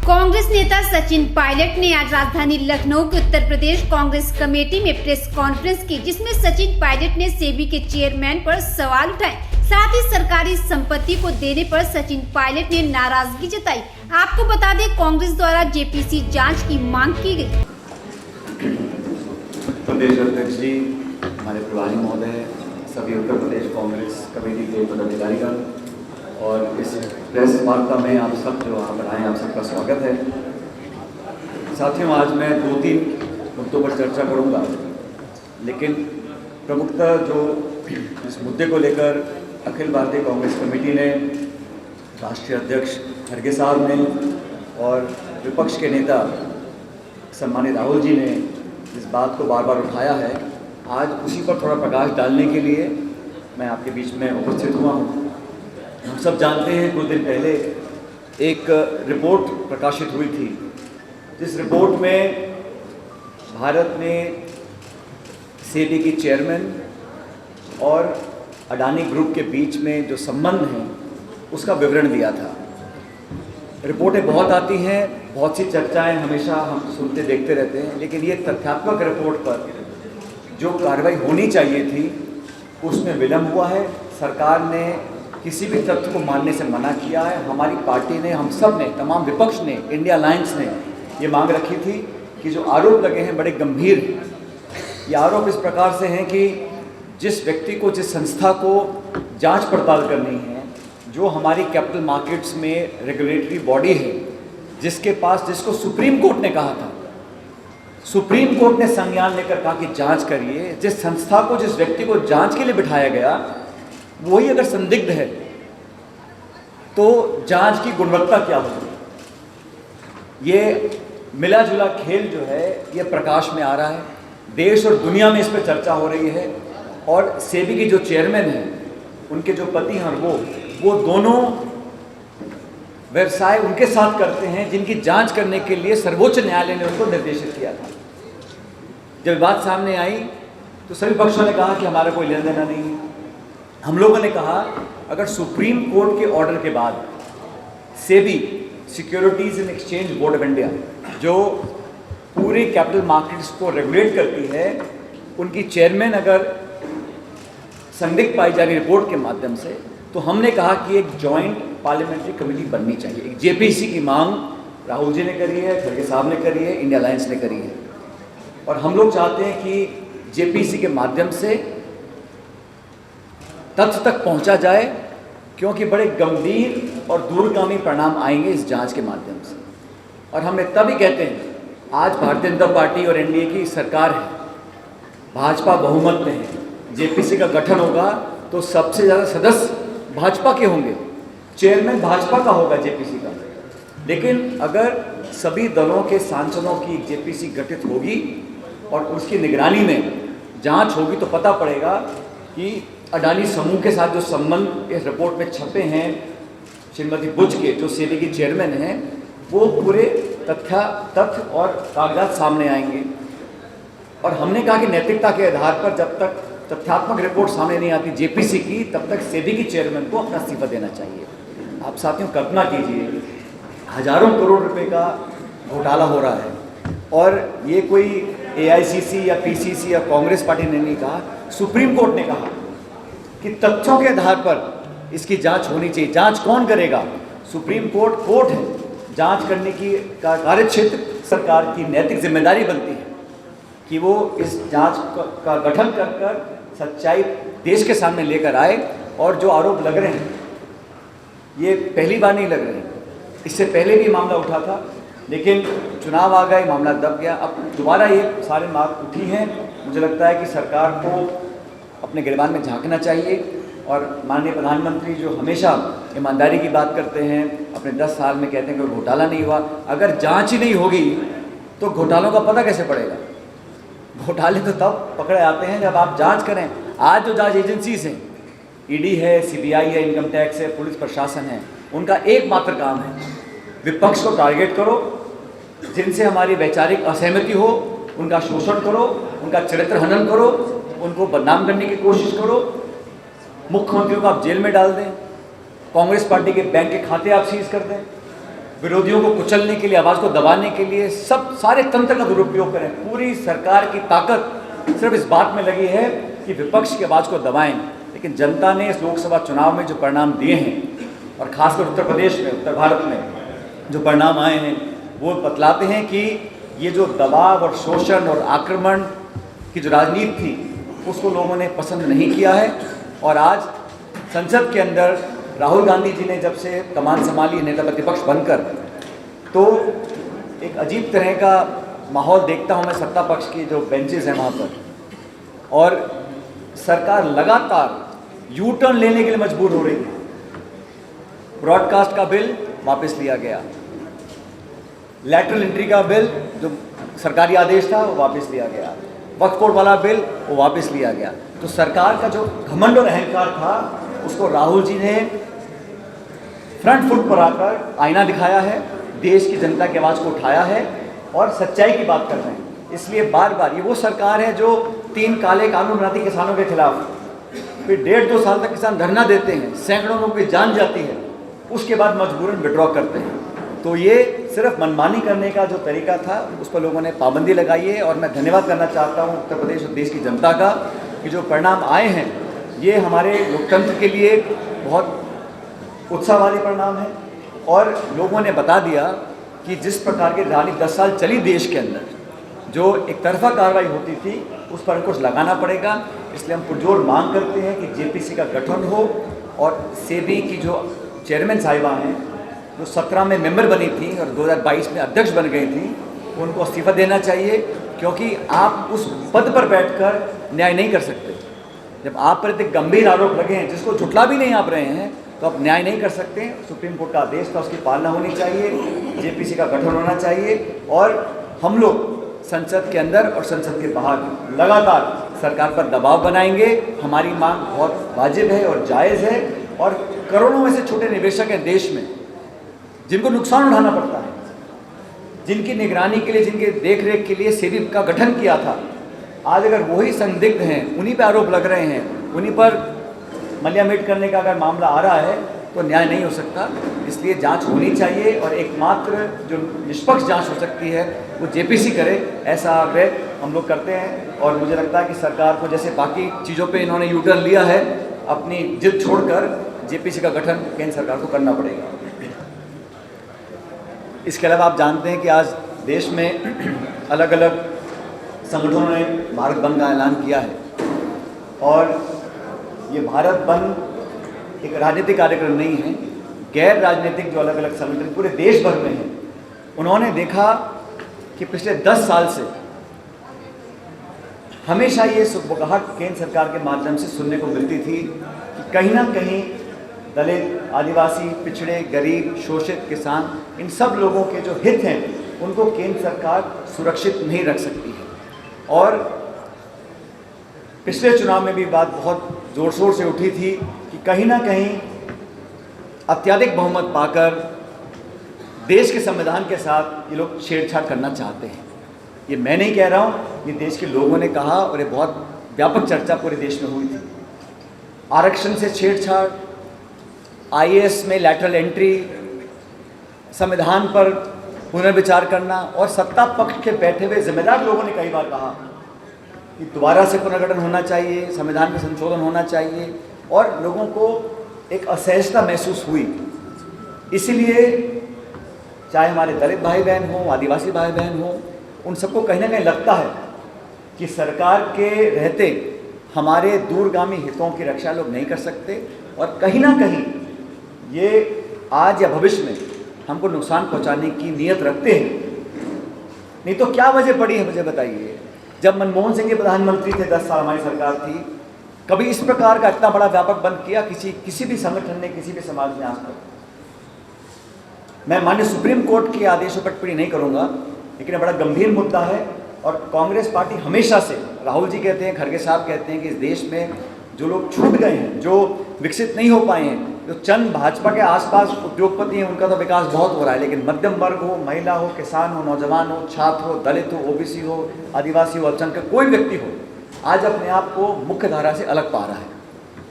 कांग्रेस नेता सचिन पायलट ने आज राजधानी लखनऊ के उत्तर प्रदेश कांग्रेस कमेटी में प्रेस कॉन्फ्रेंस की, जिसमें सचिन पायलट ने सेबी के चेयरमैन पर सवाल उठाए। साथ ही सरकारी संपत्ति को देने पर सचिन पायलट ने नाराजगी जताई। आपको बता दें, कांग्रेस द्वारा जेपीसी जांच की मांग की गई। प्रदेश अध्यक्ष जी, हमारे प्रभारी महोदय, सभी उत्तर प्रदेश कांग्रेस कमेटी के पदाधिकारीगण और इस प्रेस वार्ता में आप सब जो यहाँ पर आए, आप सबका स्वागत है। साथियों, आज मैं 2-3 मुद्दों पर चर्चा करूँगा, लेकिन प्रमुखतः जो इस मुद्दे को लेकर अखिल भारतीय कांग्रेस कमेटी ने, राष्ट्रीय अध्यक्ष खड़गे साहब ने और विपक्ष के नेता सम्मानित राहुल जी ने इस बात को बार बार उठाया है, आज उसी पर थोड़ा प्रकाश डालने के लिए मैं आपके बीच में उपस्थित हुआ हूँ। हम सब जानते हैं, कुछ दिन पहले एक रिपोर्ट प्रकाशित हुई थी, जिस रिपोर्ट में भारत ने सेबी की चेयरमैन और अडानी ग्रुप के बीच में जो संबंध हैं उसका विवरण दिया था। रिपोर्टें बहुत आती हैं, बहुत सी चर्चाएं हमेशा हम सुनते देखते रहते हैं, लेकिन ये तथ्यात्मक रिपोर्ट पर जो कार्रवाई होनी चाहिए थी उसमें विलंब हुआ है। सरकार ने किसी भी तथ्य को मानने से मना किया है। हमारी पार्टी ने, हम सब ने, तमाम विपक्ष ने, इंडिया अलायंस ने ये मांग रखी थी कि जो आरोप लगे हैं बड़े गंभीर हैं। ये आरोप इस प्रकार से हैं कि जिस व्यक्ति को, जिस संस्था को जांच पड़ताल करनी है, जो हमारी कैपिटल मार्केट्स में रेगुलेटरी बॉडी है, जिसको सुप्रीम कोर्ट ने कहा था, सुप्रीम कोर्ट ने संज्ञान लेकर कहा कि जांच करिए, जिस संस्था को, जिस व्यक्ति को जांच के लिए बिठाया गया, वही अगर संदिग्ध है तो जांच की गुणवत्ता क्या होगी। ये मिला जुला खेल जो है ये प्रकाश में आ रहा है। देश और दुनिया में इस पर चर्चा हो रही है। और सेबी की जो चेयरमैन है, उनके जो पति हैं, वो दोनों व्यवसाय उनके साथ करते हैं जिनकी जांच करने के लिए सर्वोच्च न्यायालय ने उनको निर्देशित किया था। जब बात सामने आई तो सभी पक्षों ने कहा कि हमारा कोई लेना देना नहीं है। हम लोगों ने कहा, अगर सुप्रीम कोर्ट के ऑर्डर के बाद SEBI, securities and exchange board of India, जो पूरे कैपिटल मार्केट्स को रेगुलेट करती है, उनकी चेयरमैन अगर संदिग्ध पाई जा रही रिपोर्ट के माध्यम से, तो हमने कहा कि एक जॉइंट पार्लियामेंट्री कमेटी बननी चाहिए। एक जेपीसी की मांग राहुल जी ने करी है, खड़गे साहब ने करी है, इंडिया अलायंस ने करी है, और हम लोग चाहते हैं कि जेपीसी के माध्यम से तथ्य तक पहुंचा जाए, क्योंकि बड़े गंभीर और दूरगामी परिणाम आएंगे इस जांच के माध्यम से। और हम तभी कहते हैं, आज भारतीय जनता पार्टी और एनडीए की सरकार है, भाजपा बहुमत में है, जेपीसी का गठन होगा तो सबसे ज़्यादा सदस्य भाजपा के होंगे, चेयरमैन भाजपा का होगा जेपीसी का। लेकिन अगर सभी दलों के सांसदों की जेपीसी गठित होगी और उसकी निगरानी में जांच होगी, तो पता पड़ेगा कि अडानी समूह के साथ जो संबंध इस रिपोर्ट में छपे हैं, श्रीमती बुच के, जो सेबी की चेयरमैन हैं, वो पूरे तथ्य और कागजात सामने आएंगे। और हमने कहा कि नैतिकता के आधार पर जब तक तथ्यात्मक रिपोर्ट सामने नहीं आती जेपीसी की, तब तक सेबी की चेयरमैन को अपना इस्तीफा देना चाहिए। आप साथियों कल्पना कीजिए, हजारों करोड़ रुपए का घोटाला हो रहा है, और ये कोई एआईसीसी या पीसीसी या कांग्रेस पार्टी ने नहीं कहा, सुप्रीम कोर्ट ने कहा कि तथ्यों के आधार पर इसकी जांच होनी चाहिए। जांच कौन करेगा? सुप्रीम कोर्ट है। जांच करने की कार्य क्षेत्र सरकार की नैतिक जिम्मेदारी बनती है कि वो इस जांच का गठन कर सच्चाई देश के सामने लेकर आए। और जो आरोप लग रहे हैं, ये पहली बार नहीं लग रहे हैं, इससे पहले भी मामला उठा था, लेकिन चुनाव आ गए, मामला दब गया। अब दोबारा ये सारे मांग उठी हैं। मुझे लगता है कि सरकार को अपने गिरबान में झांकना चाहिए। और माननीय प्रधानमंत्री जो हमेशा ईमानदारी की बात करते हैं, अपने 10 साल में कहते हैं कि घोटाला नहीं हुआ। अगर जांच ही नहीं होगी तो घोटालों का पता कैसे पड़ेगा? घोटाले तो तब पकड़े आते हैं जब आप जांच करें। आज जो जांच एजेंसीज हैं, ईडी है, सीबीआई है, इनकम टैक्स है, पुलिस प्रशासन है, उनका एकमात्र काम है विपक्ष को टारगेट करो, जिनसे हमारी वैचारिक असहमति हो उनका शोषण करो, उनका चरित्र हनन करो, उनको बदनाम करने की कोशिश करो, मुख्यमंत्रियों को आप जेल में डाल दें, कांग्रेस पार्टी के बैंक के खाते आप सीज कर दें, विरोधियों को कुचलने के लिए, आवाज़ को दबाने के लिए सारे तंत्र का दुरुपयोग करें। पूरी सरकार की ताकत सिर्फ इस बात में लगी है कि विपक्ष की आवाज़ को दबाएं, लेकिन जनता ने इस लोकसभा चुनाव में जो परिणाम दिए हैं और खासकर उत्तर प्रदेश में, उत्तर भारत में जो परिणाम आए हैं, वो बतलाते हैं कि ये जो दबाव और शोषण और आक्रमण की जो राजनीति थी उसको लोगों ने पसंद नहीं किया है। और आज संसद के अंदर राहुल गांधी जी ने जब से कमान संभाली नेता प्रतिपक्ष बनकर, तो एक अजीब तरह का माहौल देखता हूँ मैं सत्ता पक्ष की जो बेंचेस हैं वहाँ पर, और सरकार लगातार यू टर्न लेने के लिए मजबूर हो रही है। ब्रॉडकास्ट का बिल वापस लिया गया, लैटरल एंट्री का बिल जो सरकारी आदेश था वो वापस लिया गया, वक्फ बोर्ड वाला बिल वो वापस लिया गया। तो सरकार का जो घमंड और अहंकार था उसको राहुल जी ने फ्रंट फुट पर आकर आईना दिखाया है, देश की जनता की आवाज़ को उठाया है और सच्चाई की बात कर रहे हैं। इसलिए बार बार ये वो सरकार है जो 3 काले कानून बनाती किसानों के खिलाफ, फिर 1.5-2 साल तक किसान धरना देते हैं, सैकड़ों लोगों की जान जाती है, उसके बाद मजबूरन विड्रॉ करते हैं। तो ये सिर्फ मनमानी करने का जो तरीका था उस पर लोगों ने पाबंदी लगाई है। और मैं धन्यवाद करना चाहता हूँ उत्तर प्रदेश और देश की जनता का कि जो परिणाम आए हैं ये हमारे लोकतंत्र के लिए बहुत उत्साह वाले परिणाम है। और लोगों ने बता दिया कि जिस प्रकार की राजनीति 10 साल चली देश के अंदर, जो एक तरफा कार्रवाई होती थी, उस पर अंकुश लगाना पड़ेगा। इसलिए हम पुरजोर मांग करते हैं कि जेपीसी का गठन हो और सेबी की जो चेयरमैन साहिबा हैं, जो 17 में मेंबर बनी थी और 2022 में अध्यक्ष बन गई थी, उनको इस्तीफा देना चाहिए, क्योंकि आप उस पद पर बैठकर न्याय नहीं कर सकते। जब आप पर इतने गंभीर आरोप लगे हैं जिसको झुटला भी नहीं आप रहे हैं, तो आप न्याय नहीं कर सकते। सुप्रीम कोर्ट का आदेश था, उसकी पालना होनी चाहिए, जेपीसी का गठन होना चाहिए। और हम लोग संसद के अंदर और संसद के बाहर लगातार सरकार पर दबाव बनाएंगे। हमारी मांग बहुत वाजिब है और जायज़ है। और करोड़ों में से छोटे निवेशक हैं देश में जिनको नुकसान उठाना पड़ता है, जिनकी निगरानी के लिए, जिनके देख रेख के लिए सेबी का गठन किया था, आज अगर वही संदिग्ध हैं, उन्हीं पर आरोप लग रहे हैं, उन्हीं पर मलियामेट करने का अगर मामला आ रहा है, तो न्याय नहीं हो सकता। इसलिए जांच होनी चाहिए और एकमात्र जो निष्पक्ष जांच हो सकती है वो जेपीसी करे, ऐसा आग्रह हम लोग करते हैं। और मुझे लगता है कि सरकार को जैसे बाकी चीज़ों पे इन्होंने यू टर्न लिया है, अपनी जिद छोड़कर जेपीसी का गठन केंद्र सरकार को करना पड़ेगा। इसके अलावा आप जानते हैं कि आज देश में अलग अलग संगठनों ने भारत बंद का ऐलान किया है। और ये भारत बंद एक राजनीतिक कार्यक्रम नहीं है, गैर राजनीतिक जो अलग अलग संगठन पूरे देश भर में हैं, उन्होंने देखा कि पिछले 10 साल से हमेशा ये सुखबुगाहट केंद्र सरकार के माध्यम से सुनने को मिलती थी कि कहीं ना कहीं दलित, आदिवासी, पिछड़े, गरीब, शोषित, किसान, इन सब लोगों के जो हित हैं उनको केंद्र सरकार सुरक्षित नहीं रख सकती है। और पिछले चुनाव में भी बात बहुत ज़ोर शोर से उठी थी कि कहीं ना कहीं अत्यधिक बहुमत पाकर देश के संविधान के साथ ये लोग छेड़छाड़ करना चाहते हैं। ये मैं नहीं कह रहा हूँ, ये देश के लोगों ने कहा और ये बहुत व्यापक चर्चा पूरे देश में हुई थी। आरक्षण से छेड़छाड़, आईएएस में लैटरल एंट्री, संविधान पर पुनर्विचार करना, और सत्ता पक्ष के बैठे हुए जिम्मेदार लोगों ने कई बार कहा कि दोबारा से पुनर्गठन होना चाहिए, संविधान में संशोधन होना चाहिए, और लोगों को एक असहजता महसूस हुई। इसलिए चाहे हमारे दलित भाई बहन हो, आदिवासी भाई बहन हो, उन सबको कहीं ना कहीं लगता है कि सरकार के रहते हमारे दूरगामी हितों की रक्षा लोग नहीं कर सकते, और कहीं ना कहीं ये आज या भविष्य में हमको नुकसान पहुंचाने की नीयत रखते हैं। नहीं तो क्या वजह पड़ी है, मुझे बताइए। जब मनमोहन सिंह के प्रधानमंत्री थे, 10 साल हमारी सरकार थी, कभी इस प्रकार का इतना बड़ा व्यापक बंद किया किसी भी संगठन ने, किसी भी समाज ने आज तक? मैं माननीय सुप्रीम कोर्ट के आदेशों पर टिप्पणी नहीं करूंगा, लेकिन बड़ा गंभीर मुद्दा है। और कांग्रेस पार्टी हमेशा से, राहुल जी कहते हैं, खड़गे साहब कहते हैं कि इस देश में जो लोग छूट गए हैं, जो विकसित नहीं हो पाए हैं, जो चंद भाजपा के आसपास उद्योगपति हैं, उनका तो विकास बहुत हो रहा है, लेकिन मध्यम वर्ग हो, महिला हो, किसान हो, नौजवान हो, छात्र हो, दलित हो, ओबीसी हो, आदिवासी हो, अल्पसंख्यक कोई व्यक्ति हो, आज अपने आप को मुख्य धारा से अलग पा रहा है।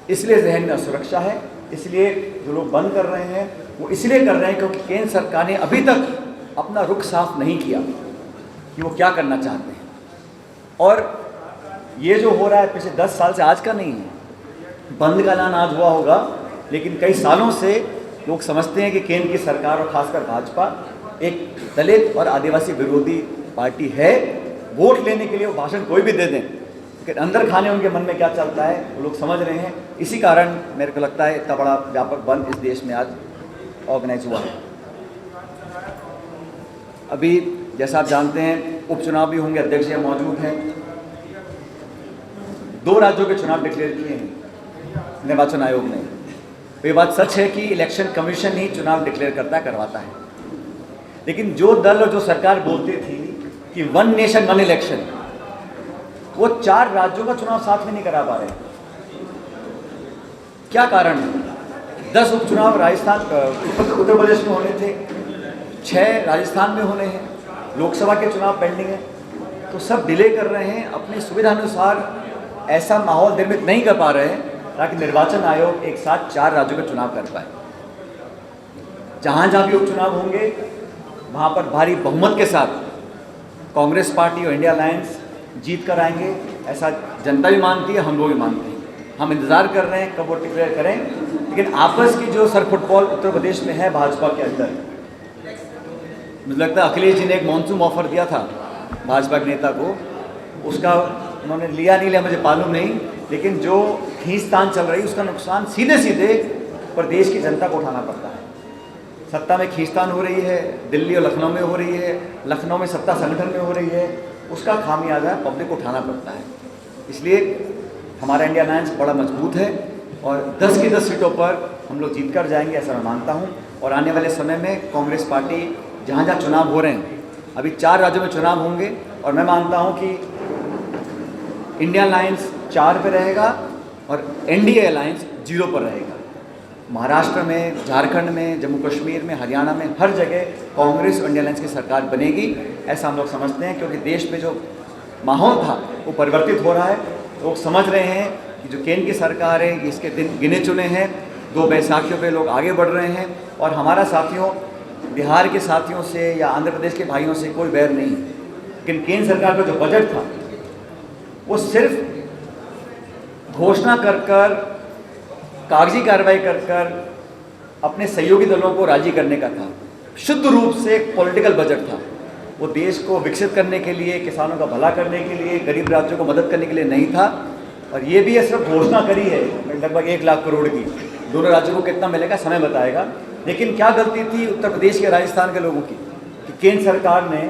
इसलिए जहन में असुरक्षा है। इसलिए जो लोग बंद कर रहे हैं वो इसलिए कर रहे हैं क्योंकि केंद्र सरकार ने अभी तक अपना रुख साफ नहीं किया कि वो क्या करना चाहते हैं। और ये जो हो रहा है पिछले 10 साल से, आज का नहीं है, बंद का ऐलान आज हुआ होगा, लेकिन कई सालों से लोग समझते हैं कि केंद्र की सरकार और खासकर भाजपा एक दलित और आदिवासी विरोधी पार्टी है। वोट लेने के लिए वो भाषण कोई भी दे दें, लेकिन अंदर खाने उनके मन में क्या चलता है वो लोग समझ रहे हैं। इसी कारण मेरे को लगता है इतना बड़ा व्यापक बंद इस देश में आज ऑर्गेनाइज हुआ है। अभी जैसा आप जानते हैं उपचुनाव भी होंगे, अध्यक्ष यहाँ मौजूद हैं। 2 राज्यों के चुनाव डिक्लेयर किए हैं निर्वाचन आयोग ने। तो ये बात सच है कि इलेक्शन कमीशन ही चुनाव डिक्लेयर करता है, करवाता है। लेकिन जो दल और जो सरकार बोलती थी कि 1 नेशन 1 इलेक्शन, वो 4 राज्यों का चुनाव साथ में नहीं करा पा रहे। क्या कारण है? 10 उपचुनाव राजस्थान उत्तर प्रदेश में होने थे, 6 राजस्थान में होने हैं, लोकसभा के चुनाव पेंडिंग है। तो सब डिले कर रहे हैं, अपनी सुविधानुसार ऐसा माहौल निर्मित नहीं कर पा रहे हैं ताकि निर्वाचन आयोग एक साथ 4 राज्यों के चुनाव कर पाए। जहाँ जहाँ भी उपचुनाव होंगे वहाँ पर भारी बहुमत के साथ कांग्रेस पार्टी और इंडिया अलायंस जीत कर आएंगे, ऐसा जनता भी मानती है, हम लोग भी मानते हैं। हम इंतज़ार कर रहे हैं कब वो डिक्लेयर करें। लेकिन आपस की जो सर फुटबॉल उत्तर प्रदेश में है भाजपा के अंदर, मुझे लगता है अखिलेश जी ने एक मॉनसून ऑफर दिया था भाजपा के नेता को, उसका उन्होंने लिया नहीं लिया मुझे मालूम नहीं, लेकिन जो खींचतान चल रही है उसका नुकसान सीधे सीधे प्रदेश की जनता को उठाना पड़ता है। सत्ता में खींचतान हो रही है, दिल्ली और लखनऊ में हो रही है, लखनऊ में सत्ता संगठन में हो रही है, उसका खामियाजा पब्लिक को उठाना पड़ता है। इसलिए हमारा इंडिया अलायंस बड़ा मजबूत है और 10 की 10 सीटों पर हम लोग जीत कर जाएंगे, ऐसा मैं मानता हूँ। और आने वाले समय में कांग्रेस पार्टी जहाँ जहाँ चुनाव हो रहे हैं, अभी 4 राज्यों में चुनाव होंगे और मैं मानता हूँ कि इंडिया अलायंस 4 पे रहेगा और एनडीए अलायंस 0 पर रहेगा। महाराष्ट्र में, झारखंड में, जम्मू कश्मीर में, हरियाणा में, हर जगह कांग्रेस और इंडिया अलायंस की सरकार बनेगी, ऐसा हम लोग समझते हैं। क्योंकि देश में जो माहौल था वो परिवर्तित हो रहा है। लोग समझ रहे हैं कि जो केंद्र की सरकार है इसके दिन गिने चुने हैं, 2 बैसाखियों पे लोग आगे बढ़ रहे हैं। और हमारा साथियों, बिहार के साथियों से या आंध्र प्रदेश के भाइयों से कोई बैर नहीं, लेकिन केंद्र सरकार का जो बजट था वो सिर्फ घोषणा कर कर, कागजी कार्रवाई कर कर अपने सहयोगी दलों को राजी करने का था। शुद्ध रूप से एक पॉलिटिकल बजट था। वो देश को विकसित करने के लिए, किसानों का भला करने के लिए, गरीब राज्यों को मदद करने के लिए नहीं था। और ये भी सिर्फ घोषणा करी है लगभग 1 लाख करोड़ की। दोनों राज्यों को कितना मिलेगा समय बताएगा। लेकिन क्या गलती थी उत्तर प्रदेश के, राजस्थान के लोगों की कि केंद्र सरकार ने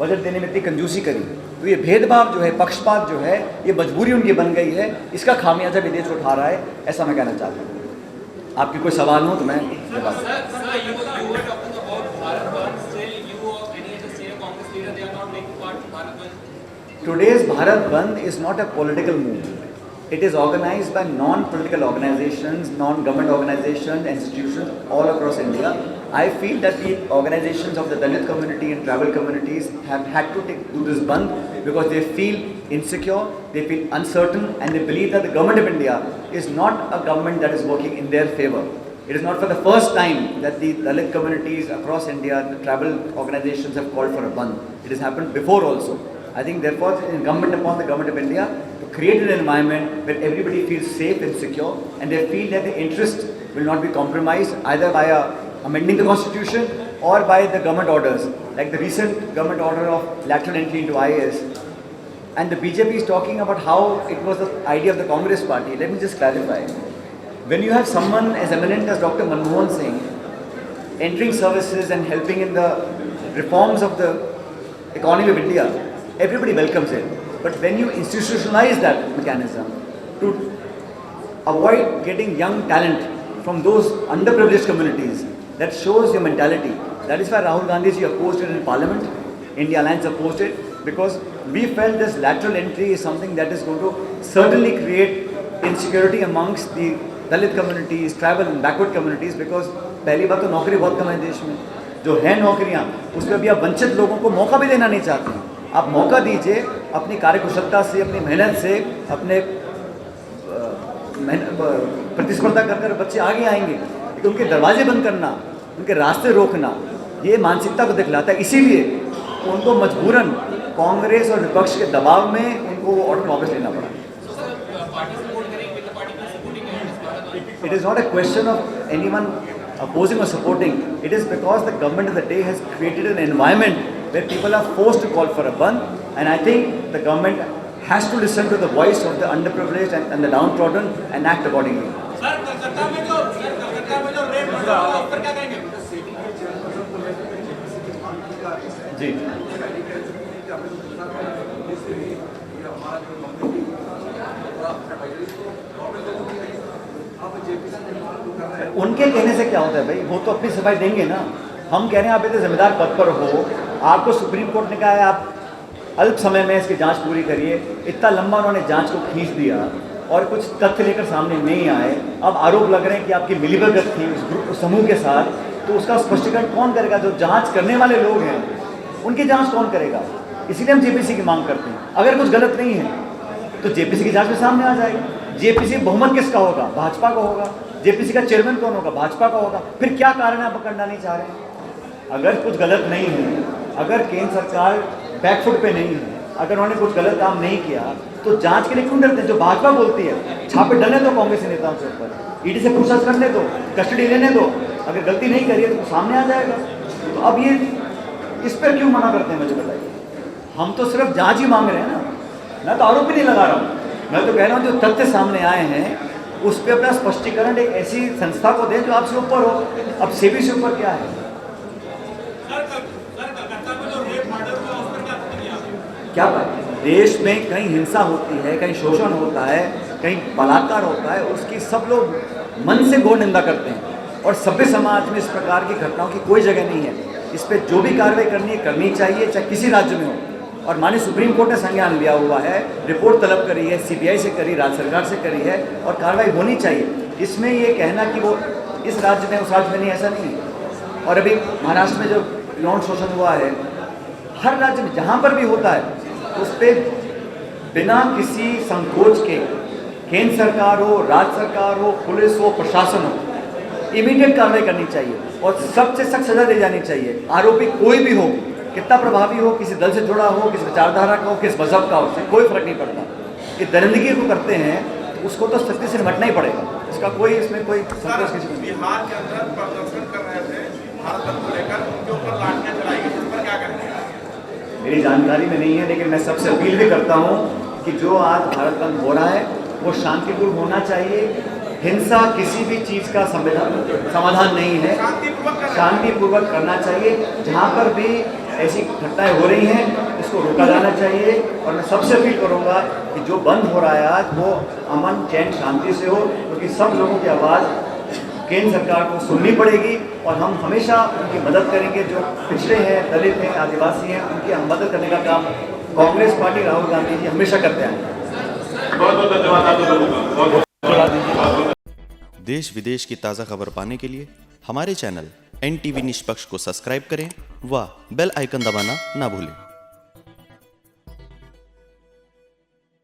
बजट देने में इतनी कंजूसी करी। तो ये भेदभाव जो है, पक्षपात जो है, ये मजबूरी उनकी बन गई है। इसका खामियाजा भी देश उठा रहा है, ऐसा मैं कहना चाहता हूँ। आपकी कोई सवाल हो तो मैं जवाब Today's Bharat Bandh is not a political move. It is organized by non-political organizations, non-government organizations, institutions all across India. I feel that the organizations of the Dalit community and tribal communities have had to do this bandh because they feel insecure, they feel uncertain, and they believe that the government of India is not a government that is working in their favor. It is not for the first time that the Dalit communities across India, the tribal organizations have called for a bandh. It has happened before also. I think therefore it is incumbent upon the government of India to create an environment where everybody feels safe and secure, and they feel that the interest will not be compromised either by amending the constitution or by the government orders, like the recent government order of lateral entry into IAS. And the BJP is talking about how it was the idea of the Congress party. Let me just clarify. When you have someone as eminent as Dr. Manmohan Singh entering services and helping in the reforms of the economy of India, everybody welcomes it. But when you institutionalize that mechanism to avoid getting young talent from those underprivileged communities, that shows your mentality. That is why Rahul Gandhi ji opposed it in Parliament. India Alliance opposed it because we felt this lateral entry is something that is going to certainly create insecurity amongst the Dalit communities, tribal and backward communities. Because पहली बात तो नौकरी बहुत कम है देश में, जो है नौकरियाँ उसमें भी आप वंचित लोगों को मौका भी देना नहीं चाहते हैं। आप मौका दीजिए, अपनी कार्यकुशलता से, अपनी मेहनत से, अपने प्रतिस्पर्धा कर बच्चे आगे आएंगे। तो उनके दरवाजे बंद करना, उनके रास्ते रोकना, ये मानसिकता को दिखलाता है। इसीलिए उनको मजबूरन कांग्रेस और विपक्ष के दबाव में उनको ऑर्डर वापस लेना पड़ा। It is not a question of anyone opposing or supporting. It is because the government of the day has created an environment where people are forced to call for a ban, and I think the government has to listen to the voice of the underprivileged and the downtrodden and act accordingly. Sir Calcutta में जो rape हो रहा है उस पर क्या कहेंगे? जी, उनके कहने से क्या होता है भाई, वो तो अपनी सफाई देंगे ना। हम कह रहे हैं आप इतने जिम्मेदार पद पर हो, आपको सुप्रीम कोर्ट ने कहा है आप अल्प समय में इसकी जांच पूरी करिए। इतना लंबा उन्होंने जांच को खींच दिया और कुछ तथ्य लेकर सामने नहीं आए। अब आरोप लग रहे हैं कि आपकी मिलीभगत थी उस ग्रुप समूह के साथ, तो उसका स्पष्टीकरण कौन करेगा? जो जांच करने वाले लोग हैं उनकी जांच कौन करेगा? इसीलिए हम जेपीसी की मांग करते हैं। अगर कुछ गलत नहीं है तो जेपीसी की जांच में सामने आ जाएगी। जेपीसी बहुमत किसका होगा? भाजपा का होगा। जेपीसी का चेयरमैन कौन होगा? भाजपा का होगा। फिर क्या कारण है आप पकड़ना नहीं चाह रहे हैं? अगर कुछ गलत नहीं है, अगर केंद्र सरकार बैकफुट पे नहीं है, अगर उन्होंने कुछ गलत काम नहीं किया तो जांच के लिए क्यों डरते हैं? जो भाजपा बोलती है छापे डलने दो कांग्रेस के नेताओं के ऊपर, ईडी से पूछताछ करने दो, कस्टडी लेने दो, अगर गलती नहीं करी है तो सामने आ जाएगा। तो अब ये इस पर क्यों मना करते हैं मुझे बताइए? हम तो सिर्फ जांच ही मांग रहे हैं ना, मैं तो आरोप ही नहीं लगा रहा हूँ। मैं तो कह रहा हूँ जो तथ्य सामने आए हैं उस पर अपना स्पष्टीकरण एक ऐसी संस्था को दें जो आपसे ऊपर हो। अब सेबी से ऊपर क्या है? क्या देश में कहीं हिंसा होती है, कहीं शोषण होता है, कहीं बलात्कार होता है, उसकी सब लोग मन से घोर निंदा करते हैं और सभ्य समाज में इस प्रकार की घटनाओं की कोई जगह नहीं है। इस पर जो भी कार्रवाई करनी चाहिए, चाहे किसी राज्य में हो। और माननीय सुप्रीम कोर्ट ने संज्ञान लिया हुआ है, रिपोर्ट तलब करी है, सीबीआई से करी, राज्य सरकार से करी है और कार्रवाई होनी चाहिए। इसमें ये कहना कि वो इस राज्य में उस राज्य में नहीं, ऐसा नहीं है। और अभी महाराष्ट्र में जो यौन शोषण हुआ है, हर राज्य में जहाँ पर भी होता है उस पर बिना किसी संकोच के केंद्र सरकार हो, राज्य सरकार हो, पुलिस हो, प्रशासन हो, इमीडिएट कार्रवाई करनी चाहिए और सबसे सख्त सजा दी जानी चाहिए। आरोपी कोई भी हो, कितना प्रभावी हो, किसी दल से जुड़ा हो, किसी विचारधारा का हो, किस मजहब का हो, उससे कोई फर्क नहीं पड़ता। ये दरिंदगी को करते हैं उसको तो सख्ती से निपटना ही पड़ेगा। इसका कोई इसमें कोई संकोच किसी को नहीं। बिहार के अंदर प्रदर्शन कर रहे थे भारत बंद को लेकर, उनके ऊपर लाठियां चलाई गई, इस पर क्या करेंगे? मेरी जानकारी में नहीं है, लेकिन मैं सबसे अपील भी करता हूँ कि जो आज भारत बंद हो रहा है वो शांतिपूर्ण होना चाहिए। हिंसा किसी भी चीज़ का समाधान नहीं है, शांतिपूर्वक करना चाहिए। जहाँ पर भी ऐसी घटनाएं हो रही हैं इसको रोका जाना चाहिए और मैं सबसे अपील करूँगा कि जो बंद हो रहा है आज वो अमन, चैन, शांति से हो, क्योंकि सब लोगों की आवाज़ केंद्र सरकार को सुननी पड़ेगी और हम हमेशा उनकी मदद करेंगे। जो पिछड़े हैं, दलित हैं, आदिवासी हैं, उनकी हम मदद करने का काम कांग्रेस पार्टी, राहुल गांधी जी हमेशा करते हैं। बहुत बहुत धन्यवाद। देश विदेश की ताज़ा खबर पाने के लिए हमारे चैनल NTV निष्पक्ष को सब्सक्राइब करें व बेल आइकन दबाना ना भूलें।